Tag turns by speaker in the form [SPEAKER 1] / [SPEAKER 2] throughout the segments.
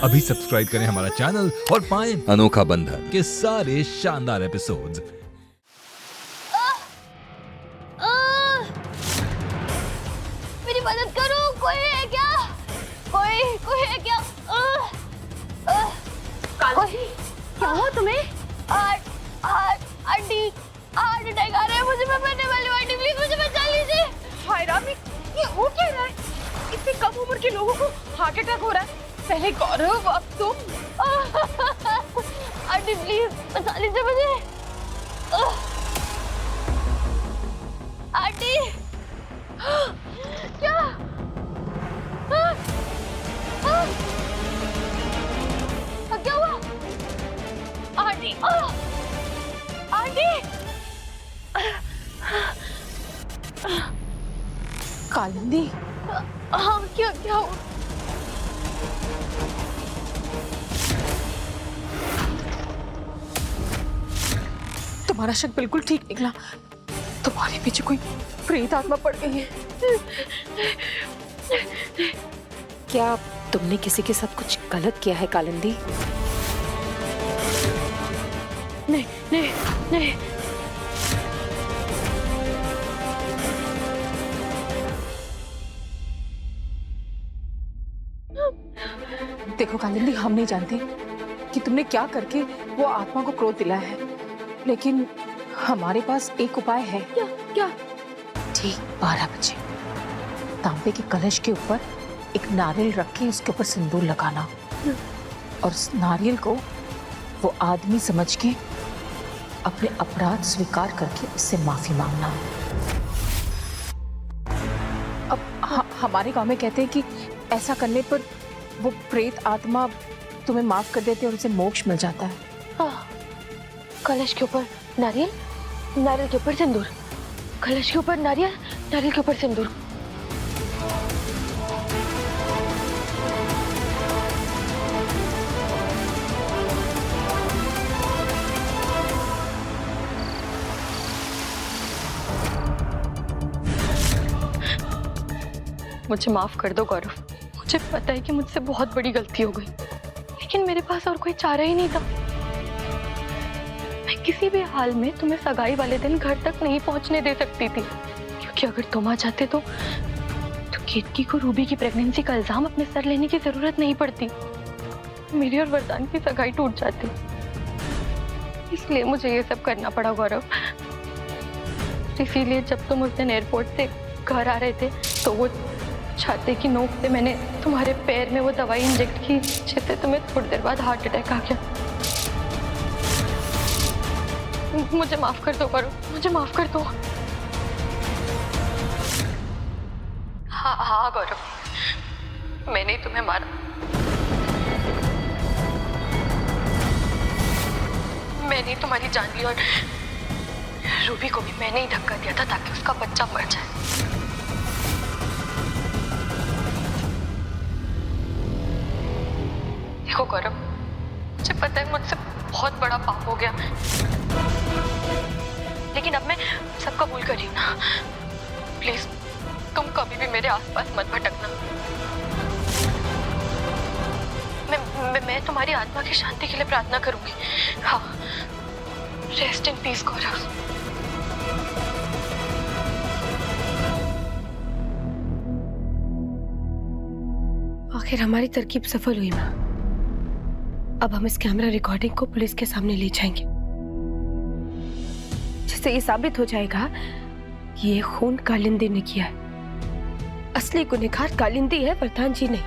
[SPEAKER 1] अभी सब्सक्राइब करें हमारा चैनल और पाएं अनोखा बंधन के सारे शानदार एपिसोड्स।
[SPEAKER 2] मेरी मदद करो, कोई है क्या? कोई है क्या? क्या हुआ तुम्हें? हार्ट अटैक आ रहा है मुझे, मैं मरने वाली हूँ। आंटी प्लीज मुझे बचा लीजिए।
[SPEAKER 3] हाय रामी, ये हो क्या रहा है? इतनी कम उम्र के लोगों को हार्ट अटैक हो रहा है। पहले गौरव, अब तुम।
[SPEAKER 2] आंटी प्लीज बचा लीजिए मुझे। आंटी क्या? क्या हुआ? आंटी आंटी
[SPEAKER 3] कालिंदी,
[SPEAKER 2] हाँ क्या हुआ?
[SPEAKER 3] तुम्हारा शक बिल्कुल ठीक निकला। तुम्हारे पीछे कोई प्रेत आत्मा पड़ गई है।
[SPEAKER 4] क्या तुमने किसी के साथ कुछ गलत किया है कालिंदी?
[SPEAKER 2] नहीं।
[SPEAKER 3] देखो कालिंदी, हम नहीं जानते कि तुमने क्या करके वो आत्मा को क्रोध दिलाया है, लेकिन हमारे पास एक उपाय है।
[SPEAKER 2] क्या?
[SPEAKER 3] ठीक 12 बजे तांबे के कलश के ऊपर एक नारियल रख के उसके ऊपर सिंदूर लगाना और उस नारियल को वो आदमी समझ के अपने अपराध स्वीकार करके उससे माफी मांगना। अब हमारे गांव में कहते हैं कि ऐसा करने पर वो प्रेत आत्मा तुम्हें माफ कर देते और उसे मोक्ष मिल जाता है।
[SPEAKER 2] कलश के ऊपर नारियल, नारियल के ऊपर सिंदूर, कलश के ऊपर नारियल, नारियल के ऊपर सिंदूर। मुझे माफ कर दो गौरव, मुझे पता है कि मुझसे बहुत बड़ी गलती हो गई, लेकिन मेरे पास और कोई चारा ही नहीं था। मैं किसी भी हाल में तुम्हें सगाई वाले दिन घर तक नहीं पहुंचने दे सकती थी, क्योंकि अगर तुम आ जाते तो केतकी को रूबी की प्रेगनेंसी का इल्जाम अपने सर लेने की जरूरत नहीं पड़ती, मेरी और वरदान की सगाई टूट जाती। इसलिए मुझे ये सब करना पड़ा गौरव। इसीलिए जब तुम उस दिन एयरपोर्ट से घर आ रहे थे तो वो छाते की नोक से मैंने तुम्हारे पैर में वो दवाई इंजेक्ट की, जिससे तुम्हें थोड़ी देर बाद हार्ट अटैक आ गया। मुझे माफ कर दो गौरव, मुझे माफ कर दो। हाँ गौरव, मैंने ही तुम्हें मारा। मैंने ही तुम्हारी जान ली और रूबी को भी मैंने ही धक्का दिया था ताकि उसका बच्चा मर जाए। देखो गौरव, मुझे पता है मुझसे बहुत बड़ा पाप हो गया, लेकिन अब मैं सब कबूल कर रही हूँ ना। प्लीज तुम कभी भी मेरे आसपास मत भटकना। मैं तुम्हारी आत्मा की शांति के लिए प्रार्थना करूंगी। हाँ, रेस्ट इन पीस गौरव।
[SPEAKER 4] आखिर हमारी तरकीब सफल हुई माँ। अब हम इस कैमरा रिकॉर्डिंग को पुलिस के सामने ले जाएंगे, जिससे ये साबित हो जाएगा कि ये खून कालिंदी ने किया है। असली गुनहगार कालिंदी है, वरदान जी नहीं।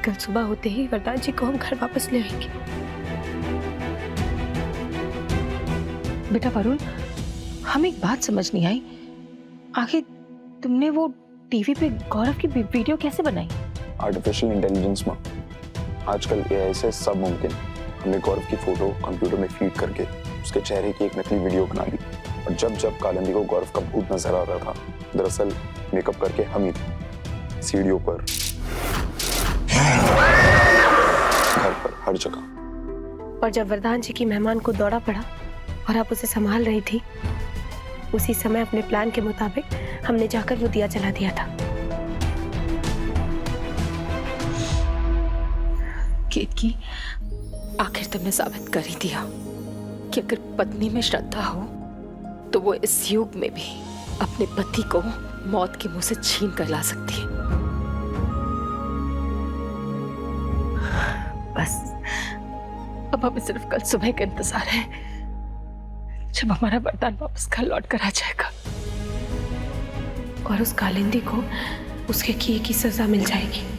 [SPEAKER 4] कल सुबह होते ही वरदान जी को हम घर वापस ले आएंगे।
[SPEAKER 3] बेटा वरुण, हमें एक बात समझ नहीं आई, आखिर तुमने वो टीवी पे गौरव की वीडियो कैसे बनाई?
[SPEAKER 5] आर्टिफिशियल इंटेलिजेंस में आजकल एआई से सब मुमकिन। हमने गौरव की फोटो कंप्यूटर में फीड करके उसके चेहरे की एक नकली वीडियो बना ली, और जब कालिंदी को गौरव का भूत नजर आ रहा था, दरअसल मेकअप करके हम ही थे। सीढ़ियों पर, घर पर, हर जगह।
[SPEAKER 4] और जब वरदान जी की मेहमान को दौड़ा पड़ा और आप उसे संभाल रही थी, उसी समय अपने प्लान के मुताबिक हमने जाकर वो दिया जला दिया था।
[SPEAKER 3] केतकी, आखिर तुमने साबित कर ही दिया कि अगर पत्नी में श्रद्धा हो तो वो इस युग में भी अपने पति को मौत के मुंह से छीन कर ला सकती है। बस अब हमें सिर्फ कल सुबह का इंतजार है, जब हमारा वरदान वापस घर लौट कर आ जाएगा
[SPEAKER 4] और उस कालिंदी को उसके किए की सजा मिल जाएगी।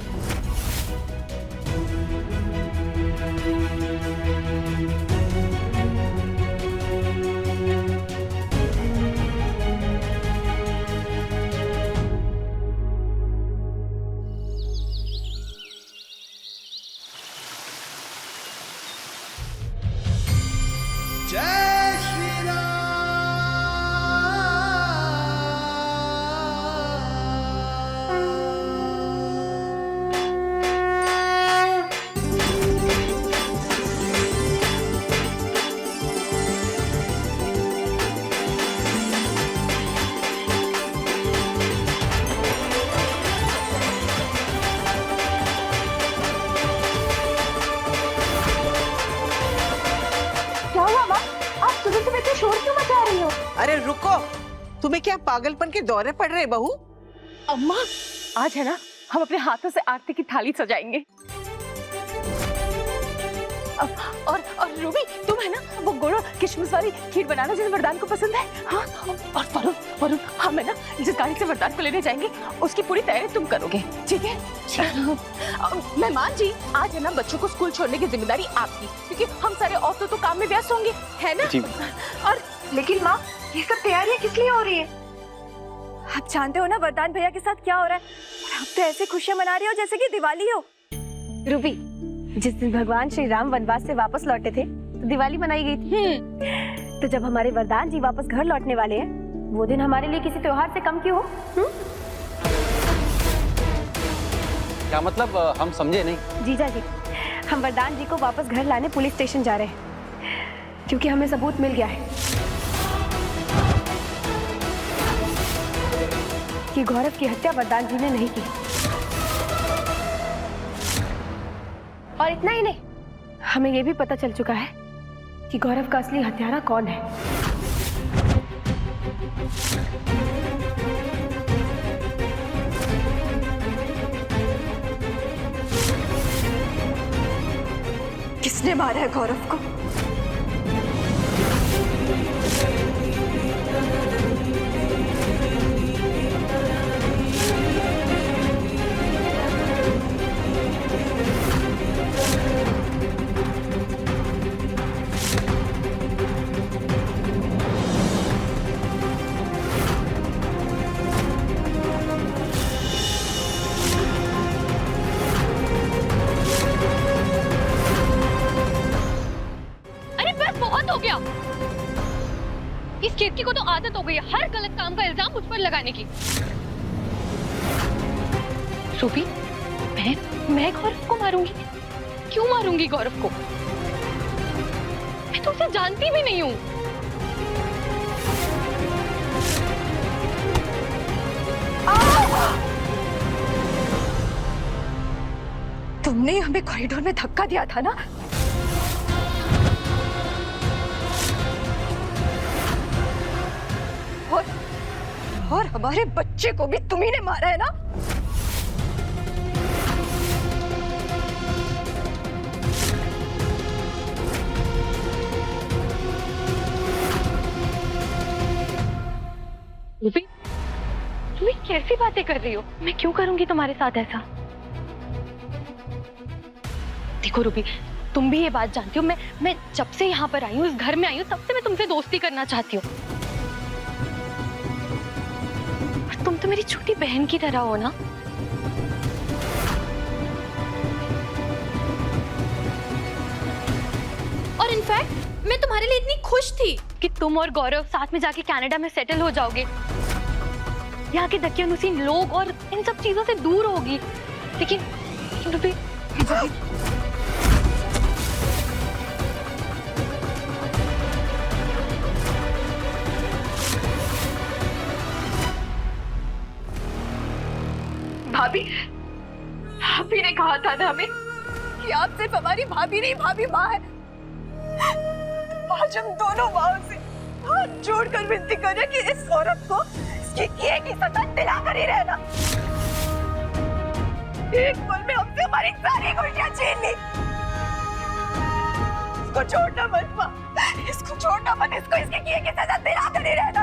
[SPEAKER 6] अरे रुको, तुम्हें क्या पागलपन के दौरे पड़ रहे बहू?
[SPEAKER 3] अम्मा, आज है ना हम अपने हाथों से आरती की थाली सजाएंगे। और रूबी, तुम है ना वो गुड़ और किशमिश वाली खीर बनाना जो वरदान को पसंद है। हाँ, और वरुण हम है ना जिस गाड़ी से वरदान को लेने जाएंगे उसकी पूरी तैयारी तुम करोगे, ठीक है? मेहमान जी, आज है ना बच्चों को स्कूल छोड़ने की जिम्मेदारी आपकी, क्योंकि हम सारे औरतों तो काम में व्यस्त होंगे, है ना? और
[SPEAKER 7] लेकिन माँ, ये सब तैयारियां किस लिए हो रही है? आप जानते हो ना वरदान भैया के साथ क्या हो रहा है, और आप तो ऐसे खुशियां मना रही हो जैसे कि दिवाली हो। रूबी, जिस दिन भगवान श्री राम वनवास से वापस लौटे थे तो दिवाली मनाई गई थी। तो जब हमारे वरदान जी वापस घर लौटने वाले हैं, वो दिन हमारे लिए किसी त्योहार से कम क्यों हो?
[SPEAKER 8] क्या मतलब, हम समझे नहीं।
[SPEAKER 7] जीजा जी, हम वरदान जी को वापस घर लाने पुलिस स्टेशन जा रहे हैं, क्योंकि हमें सबूत मिल गया है कि गौरव की हत्या वरदान जी ने नहीं की। और इतना ही नहीं, हमें यह भी पता चल चुका है कि गौरव का असली हत्यारा कौन है। किसने मारा है गौरव को?
[SPEAKER 2] इस केतकी को तो आदत हो गई है हर गलत काम का इल्जाम मुझ पर लगाने की। रूबी, मैं गौरव को मारूंगी? क्यों मारूंगी गौरव को? मैं तो उसे जानती भी नहीं हूँ।
[SPEAKER 7] तुमने हमें कॉरिडोर में धक्का दिया था ना? और हमारे बच्चे को भी तुम्ही ने मारा है ना?
[SPEAKER 2] रूबी, तुम्हें कैसी बातें कर रही हो? मैं क्यों करूंगी तुम्हारे साथ ऐसा? देखो रूबी, तुम भी ये बात जानती हो, मैं जब से यहाँ पर आई हूँ, इस घर में आई हूँ, तब से मैं तुमसे दोस्ती करना चाहती हूँ। तुम तो मेरी छोटी बहन की तरह हो ना। और इनफैक्ट मैं तुम्हारे लिए इतनी खुश थी कि तुम और गौरव साथ में जाके कनाडा में सेटल हो जाओगे, यहाँ के दकियानुसीन लोग और इन सब चीजों से दूर होगी। लेकिन
[SPEAKER 7] भाभी ने कहा था ना हमें कि आप सिर्फ हमारी भाभी नहीं, भाभी माँ है। आज हम दोनों माओ से हाथ जोड़कर विनती कर रहे कि इस औरत को इसकी किए की सजा दिला कर ही रहना। एक पल में हमसे हमारी सारी खुशियां छीन ली। इसको छोड़ना मत माँ, इसको छोड़ना मत, इसको इसके किए की सजा दिला कर ही रहना।